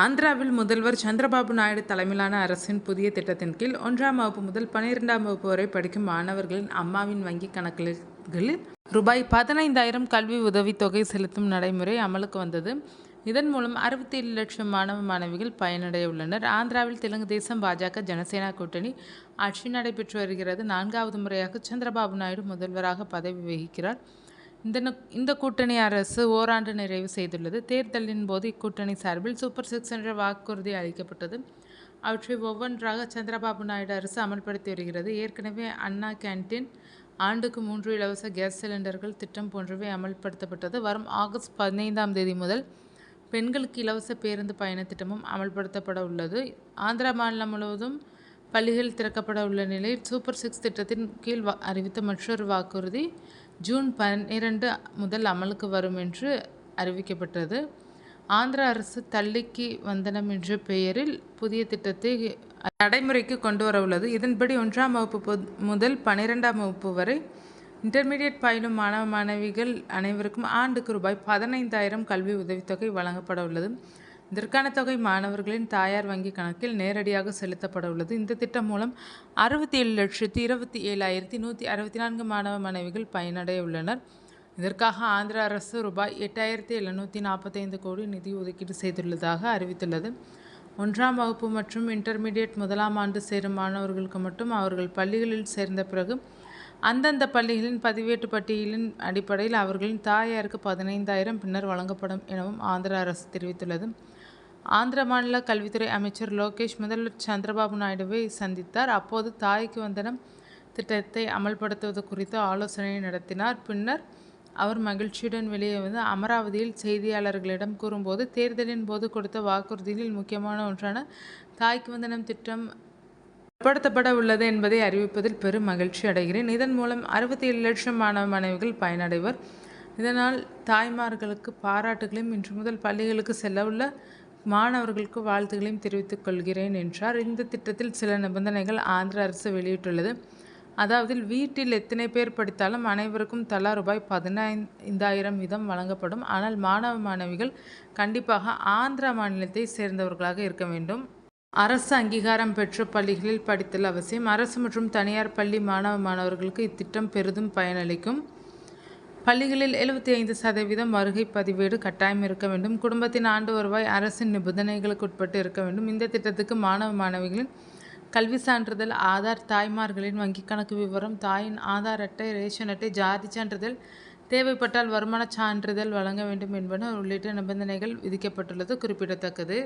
ஆந்திராவில் முதல்வர் சந்திரபாபு நாயுடு தலைமையிலான அரசின் புதிய திட்டத்தின் கீழ் 1ஆம் வகுப்பு முதல் 12ஆம் வகுப்பு வரை படிக்கும் மாணவர்களின் அம்மாவின் வங்கிக் கணக்குகளில் ரூபாய் 15,000 கல்வி உதவித்தொகை செலுத்தும் நடைமுறை அமலுக்கு வந்தது. இதன் மூலம் 67 லட்சம் மாணவ மாணவிகள் பயனடைய உள்ளனர். ஆந்திராவில் தெலுங்கு தேசம், பாஜக, ஜனசேனா கூட்டணி ஆட்சி நடைபெற்று வருகிறது. 4வது முறையாக சந்திரபாபு நாயுடு முதல்வராக பதவி வகிக்கிறார். இந்த கூட்டணி அரசு ஓராண்டு நிறைவு செய்துள்ளது. தேர்தலின் போது இக்கூட்டணி சார்பில் சூப்பர் 6 என்ற வாக்குறுதி அளிக்கப்பட்டது. அவற்றை ஒவ்வொன்றாக சந்திரபாபு நாயுடு அரசு அமல்படுத்தி வருகிறது. ஏற்கனவே அண்ணா கேன்டீன், ஆண்டுக்கு 3 இலவச கேஸ் சிலிண்டர்கள் திட்டம் போன்றவை அமல்படுத்தப்பட்டது. வரும் ஆகஸ்ட் 15ஆம் தேதி முதல் பெண்களுக்கு இலவச பேருந்து பயண திட்டமும் அமல்படுத்தப்பட உள்ளது. ஆந்திரா மாநிலம் முழுவதும் பள்ளிகள் திறக்கப்பட உள்ள நிலையில் சூப்பர் 6 திட்டத்தின் கீழ் அறிவித்த மற்றொரு வாக்குறுதி ஜூன் 12 முதல் அமலுக்கு வரும் என்று அறிவிக்கப்பட்டது. ஆந்திர அரசு தள்ளிக்கு வந்தனம் என்ற பெயரில் புதிய திட்டத்தை நடைமுறைக்கு கொண்டு வர உள்ளது. இதன்படி 1ஆம் வகுப்பு முதல் 12ஆம் வகுப்பு வரை இன்டர்மீடியட் பயிலும் மாணவ மாணவிகள் அனைவருக்கும் ஆண்டுக்கு ரூபாய் 15,000 கல்வி உதவித்தொகை வழங்கப்பட உள்ளது. இதற்கான தொகை மாணவர்களின் தாயார் வங்கி கணக்கில் நேரடியாக செலுத்தப்பட உள்ளது. இந்த திட்டம் மூலம் 67,27,164 மாணவ மாணவிகள் பயனடைய உள்ளனர். இதற்காக ஆந்திர அரசு ரூபாய் 8,745 கோடி நிதி ஒதுக்கீடு செய்துள்ளதாக அறிவித்துள்ளது. 1ஆம் வகுப்பு மற்றும் இன்டர்மீடியட் முதலாம் ஆண்டு சேரும் மாணவர்களுக்கு மட்டும் அவர்கள் பள்ளிகளில் சேர்ந்த பிறகு அந்தந்த பள்ளிகளின் பதிவேட்டு பட்டியலின் அடிப்படையில் அவர்களின் தாயாருக்கு 15,000 பின்னர் வழங்கப்படும் எனவும் ஆந்திர அரசு தெரிவித்துள்ளது. ஆந்திர மாநில கல்வித்துறை அமைச்சர் லோகேஷ் முதல்வர் சந்திரபாபு நாயுடுவை சந்தித்தார். அப்போது தாய்க்கு வந்தனம் திட்டத்தை அமல்படுத்துவது குறித்து ஆலோசனை நடத்தினார். பின்னர் அவர் மகிழ்ச்சியுடன் வெளியே வந்து அமராவதியில் செய்தியாளர்களிடம் கூறும்போது, தேர்தலின் போது கொடுத்த வாக்குறுதிகளில் முக்கியமான ஒன்றான தாய்க்கு வந்தனம் திட்டம் செயல்படுத்தப்பட உள்ளது என்பதை அறிவிப்பதில் பெரும் மகிழ்ச்சி அடைகிறேன். இதன் மூலம் 67 லட்சம் மாணவ மாணவிகள் பயனடைவர். இதனால் தாய்மார்களுக்கு பாராட்டுகளையும் இன்று முதல் பள்ளிகளுக்கு செல்ல உள்ள மாணவர்களுக்கு வாழ்த்துக்களையும் தெரிவித்துக் கொள்கிறேன் என்றார். இந்த திட்டத்தில் சில நிபந்தனைகள் ஆந்திர அரசு வெளியிட்டுள்ளது. அதாவது வீட்டில் எத்தனை பேர் படித்தாலும் அனைவருக்கும் தலா ரூபாய் 15,000 வீதம் வழங்கப்படும். ஆனால் மாணவ மாணவிகள் கண்டிப்பாக ஆந்திரா மாநிலத்தை சேர்ந்தவர்களாக இருக்க வேண்டும். அரசு அங்கீகாரம் பெற்ற பள்ளிகளில் படித்தல் அவசியம். அரசு மற்றும் தனியார் பள்ளி மாணவ மாணவர்களுக்கு இத்திட்டம் பெரிதும் பயனளிக்கும். பள்ளிகளில் 75% வருகை பதிவேடு கட்டாயம் இருக்க வேண்டும். குடும்பத்தின் ஆண்டு வருவாய் அரசின் நிபந்தனைகளுக்கு உட்பட்டு இருக்க வேண்டும். இந்த திட்டத்துக்கு மாணவ மாணவிகளின் கல்வி சான்றிதழ், ஆதார், தாய்மார்களின் வங்கிக் கணக்கு விவரம், தாயின் ஆதார் அட்டை, ரேஷன் அட்டை, ஜாதி சான்றிதழ், தேவைப்பட்டால் வருமான சான்றிதழ் வழங்க வேண்டும் என்பன உள்ளிட்ட நிபந்தனைகள் விதிக்கப்பட்டுள்ளது குறிப்பிடத்தக்கது.